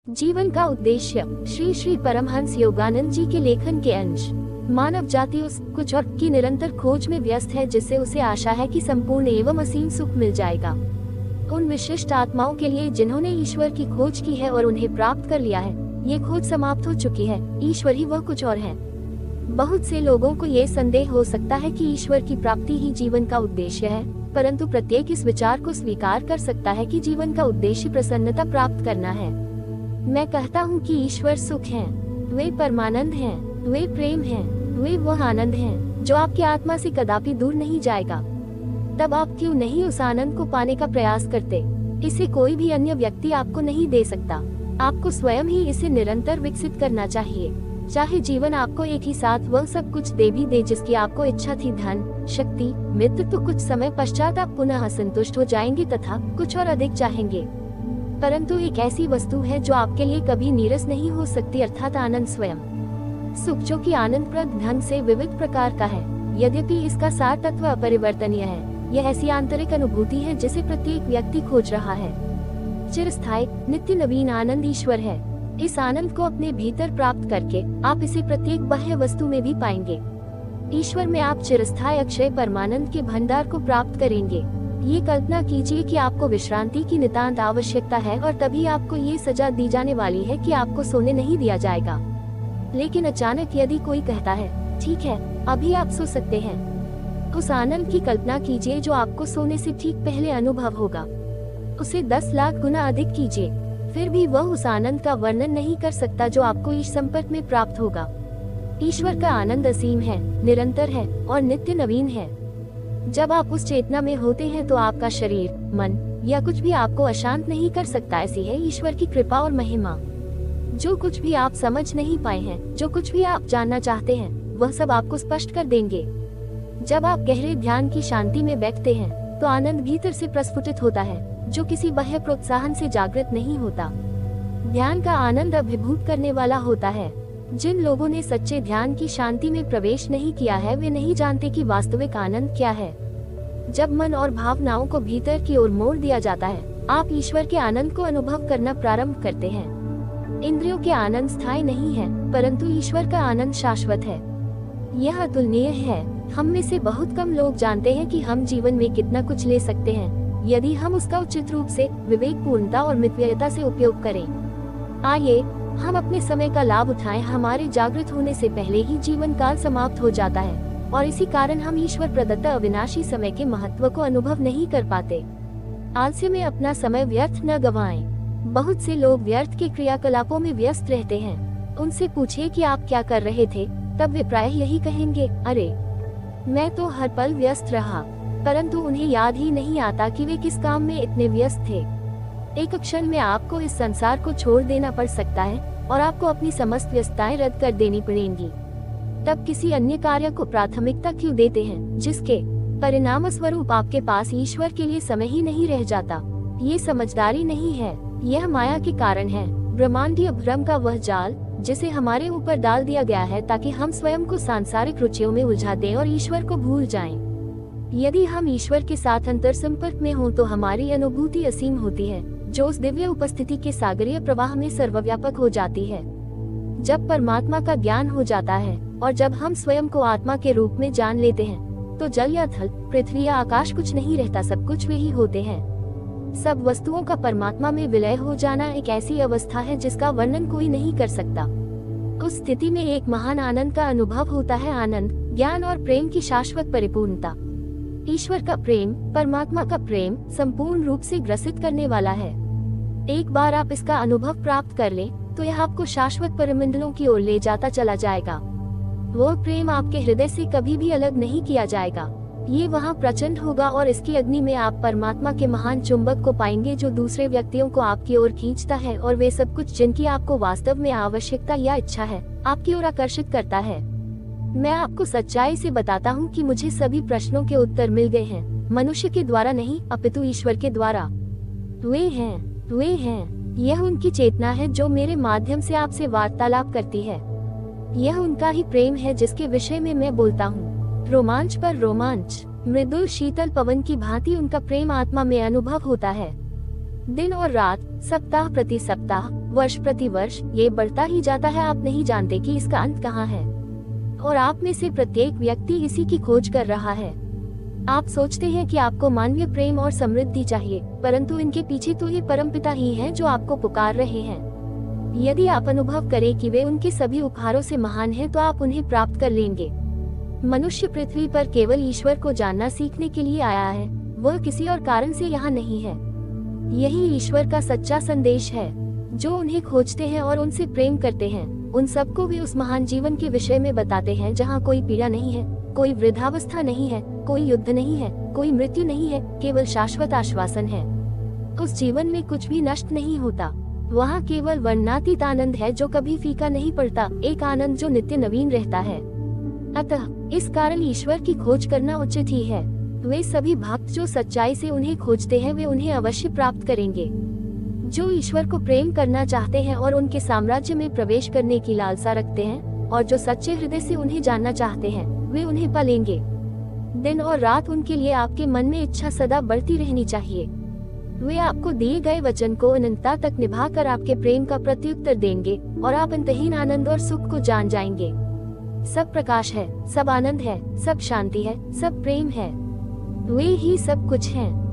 जीवन का उद्देश्य। श्री श्री परमहंस योगानंद जी के लेखन के अंश। मानव जाति उस कुछ और की निरंतर खोज में व्यस्त है जिससे उसे आशा है कि संपूर्ण एवं असीम सुख मिल जाएगा। उन विशिष्ट आत्माओं के लिए जिन्होंने ईश्वर की खोज की है और उन्हें प्राप्त कर लिया है, ये खोज समाप्त हो चुकी है। ईश्वर ही वह कुछ और है। बहुत से लोगों को ये संदेह हो सकता है कि ईश्वर की प्राप्ति ही जीवन का उद्देश्य है, परंतु प्रत्येक इस विचार को स्वीकार कर सकता है कि जीवन का उद्देश्य प्रसन्नता प्राप्त करना है। मैं कहता हूँ कि ईश्वर सुख हैं, वे परमानंद हैं, वे प्रेम हैं, वे वह आनंद हैं जो आपकी आत्मा से कदापि दूर नहीं जाएगा। तब आप क्यों नहीं उस आनंद को पाने का प्रयास करते? इसे कोई भी अन्य व्यक्ति आपको नहीं दे सकता। आपको स्वयं ही इसे निरंतर विकसित करना चाहिए। चाहे जीवन आपको एक ही साथ वह सब कुछ दे भी दे जिसकी आपको इच्छा थी, धन, शक्ति, मित्र, तो कुछ समय पश्चात आप पुनः असंतुष्ट हो जाएंगे तथा कुछ और अधिक चाहेंगे। परंतु एक ऐसी वस्तु है जो आपके लिए कभी नीरस नहीं हो सकती, अर्थात आनंद स्वयं। सुख जो कि आनंदप्रद ढंग से विविध प्रकार का है, यद्यपि इसका सार तत्व अपरिवर्तनीय है। यह ऐसी आंतरिक अनुभूति है जिसे प्रत्येक व्यक्ति खोज रहा है। चिरस्थायी नित्य नवीन आनंद ईश्वर है। इस आनंद को अपने भीतर प्राप्त करके आप इसे प्रत्येक बाह्य वस्तु में भी पाएंगे। ईश्वर में आप चिरस्थायी अक्षय परमानंद के भंडार को प्राप्त करेंगे। ये कल्पना कीजिए कि आपको विश्रांति की नितांत आवश्यकता है और तभी आपको ये सजा दी जाने वाली है कि आपको सोने नहीं दिया जाएगा। लेकिन अचानक यदि कोई कहता है, ठीक है, अभी आप सो सकते हैं, उस आनंद की कल्पना कीजिए जो आपको सोने से ठीक पहले अनुभव होगा। उसे 10 लाख गुना अधिक कीजिए, फिर भी वह उस आनंद का वर्णन नहीं कर सकता जो आपको इस संपर्क में प्राप्त होगा। ईश्वर का आनंद असीम है, निरंतर है और नित्य नवीन है। जब आप उस चेतना में होते हैं तो आपका शरीर, मन या कुछ भी आपको अशांत नहीं कर सकता। ऐसी है ईश्वर की कृपा और महिमा। जो कुछ भी आप समझ नहीं पाए हैं, जो कुछ भी आप जानना चाहते हैं, वह सब आपको स्पष्ट कर देंगे। जब आप गहरे ध्यान की शांति में बैठते हैं तो आनंद भीतर से प्रस्फुटित होता है, जो किसी बाह्य प्रोत्साहन से जागृत नहीं होता। ध्यान का आनंद अभिभूत करने वाला होता है। जिन लोगों ने सच्चे ध्यान की शांति में प्रवेश नहीं किया है, वे नहीं जानते कि वास्तविक आनंद क्या है। जब मन और भावनाओं को भीतर की ओर मोड़ दिया जाता है, आप ईश्वर के आनंद को अनुभव करना प्रारंभ करते हैं। इंद्रियों के आनंद स्थायी नहीं है, परंतु ईश्वर का आनंद शाश्वत है। यह अतुलनीय है। हम में से बहुत कम लोग जानते हैं कि हम जीवन में कितना कुछ ले सकते हैं यदि हम उसका उचित रूप से, विवेकपूर्णता और मितव्ययता से उपयोग करें। आइए हम अपने समय का लाभ उठाएं। हमारे जागृत होने से पहले ही जीवन काल समाप्त हो जाता है और इसी कारण हम ईश्वर प्रदत्त अविनाशी समय के महत्व को अनुभव नहीं कर पाते। आलस्य में अपना समय व्यर्थ न गंवाएं। बहुत से लोग व्यर्थ के क्रियाकलापों में व्यस्त रहते हैं। उनसे पूछिए कि आप क्या कर रहे थे, तब वे प्रायः यही कहेंगे, अरे मैं तो हर पल व्यस्त रहा। परंतु उन्हें याद ही नहीं आता कि वे किस काम में इतने व्यस्त थे। एक क्षण में आपको इस संसार को छोड़ देना पड़ सकता है और आपको अपनी समस्त व्यस्तताएं रद्द कर देनी पड़ेंगी। तब किसी अन्य कार्य को प्राथमिकता क्यों देते हैं जिसके परिणाम स्वरूप आपके पास ईश्वर के लिए समय ही नहीं रह जाता? ये समझदारी नहीं है, यह माया के कारण है। ब्रह्मांडीय भ्रम का वह जाल जिसे हमारे ऊपर डाल दिया गया है ताकि हम स्वयं को सांसारिक रुचियों में उलझा दें और ईश्वर को भूल जाएं। यदि हम ईश्वर के साथ अंतर संपर्क में हों तो हमारी अनुभूति असीम होती है, जो उस दिव्य उपस्थिति के सागरीय प्रवाह में सर्वव्यापक हो जाती है। जब परमात्मा का ज्ञान हो जाता है और जब हम स्वयं को आत्मा के रूप में जान लेते हैं तो जल या थल, पृथ्वी या आकाश कुछ नहीं रहता, सब कुछ वे ही होते हैं। सब वस्तुओं का परमात्मा में विलय हो जाना एक ऐसी अवस्था है जिसका वर्णन कोई नहीं कर सकता। उस स्थिति में एक महान आनंद का अनुभव होता है, आनंद, ज्ञान और प्रेम की शाश्वत परिपूर्णता। ईश्वर का प्रेम, परमात्मा का प्रेम संपूर्ण रूप से ग्रसित करने वाला है। एक बार आप इसका अनुभव प्राप्त कर लें तो यह आपको शाश्वत परिमंडलों की ओर ले जाता चला जाएगा। वो प्रेम आपके हृदय से कभी भी अलग नहीं किया जाएगा। ये वहाँ प्रचंड होगा और इसकी अग्नि में आप परमात्मा के महान चुंबक को पाएंगे जो दूसरे व्यक्तियों को आपकी ओर खींचता है और वे सब कुछ जिनकी आपको वास्तव में आवश्यकता या इच्छा है, आपकी ओर आकर्षित करता है। मैं आपको सच्चाई से बताता हूँ कि मुझे सभी प्रश्नों के उत्तर मिल गए हैं, मनुष्य के द्वारा नहीं अपितु ईश्वर के द्वारा। वे हैं, यह उनकी चेतना है जो मेरे माध्यम से आपसे वार्तालाप करती है। यह उनका ही प्रेम है जिसके विषय में मैं बोलता हूँ। रोमांच पर रोमांच, मृदुल शीतल पवन की भांति उनका प्रेम आत्मा में अनुभव होता है। दिन और रात, सप्ताह प्रति सप्ताह, वर्ष प्रति वर्ष ये बढ़ता ही जाता है, आप नहीं जानते कि इसका अंत कहाँ है। और आप में से प्रत्येक व्यक्ति इसी की खोज कर रहा है। आप सोचते हैं कि आपको मानवीय प्रेम और समृद्धि चाहिए, परंतु इनके पीछे तो ये परमपिता ही हैं जो आपको पुकार रहे हैं। यदि आप अनुभव करें कि वे उनके सभी उपहारों से महान हैं, तो आप उन्हें प्राप्त कर लेंगे। मनुष्य पृथ्वी पर केवल ईश्वर को जानना सीखने के लिए आया है, वह किसी और कारण से यहाँ नहीं है। यही ईश्वर का सच्चा संदेश है। जो उन्हें खोजते हैं और उनसे प्रेम करते हैं, उन सबको वे उस महान जीवन के विषय में बताते हैं जहाँ कोई पीड़ा नहीं है, कोई वृद्धावस्था नहीं है, कोई युद्ध नहीं है, कोई मृत्यु नहीं है, केवल शाश्वत आश्वासन है। उस जीवन में कुछ भी नष्ट नहीं होता। वहाँ केवल वर्णनातीत आनंद है जो कभी फीका नहीं पड़ता, एक आनंद जो नित्य नवीन रहता है। अतः इस कारण ईश्वर की खोज करना उचित ही है। वे सभी भक्त जो सच्चाई से उन्हें खोजते हैं, वे उन्हें अवश्य प्राप्त करेंगे। जो ईश्वर को प्रेम करना चाहते हैं और उनके साम्राज्य में प्रवेश करने की लालसा रखते हैं, और जो सच्चे हृदय से उन्हें जानना चाहते हैं, वे उन्हें पालेंगे। दिन और रात उनके लिए आपके मन में इच्छा सदा बढ़ती रहनी चाहिए। वे आपको दिए गए वचन को अनंतता तक निभाकर आपके प्रेम का प्रत्युत्तर देंगे, और आप अंतहीन आनंद और सुख को जान जाएंगे। सब प्रकाश है, सब आनंद है, सब शांति है, सब प्रेम है। वे ही सब कुछ हैं।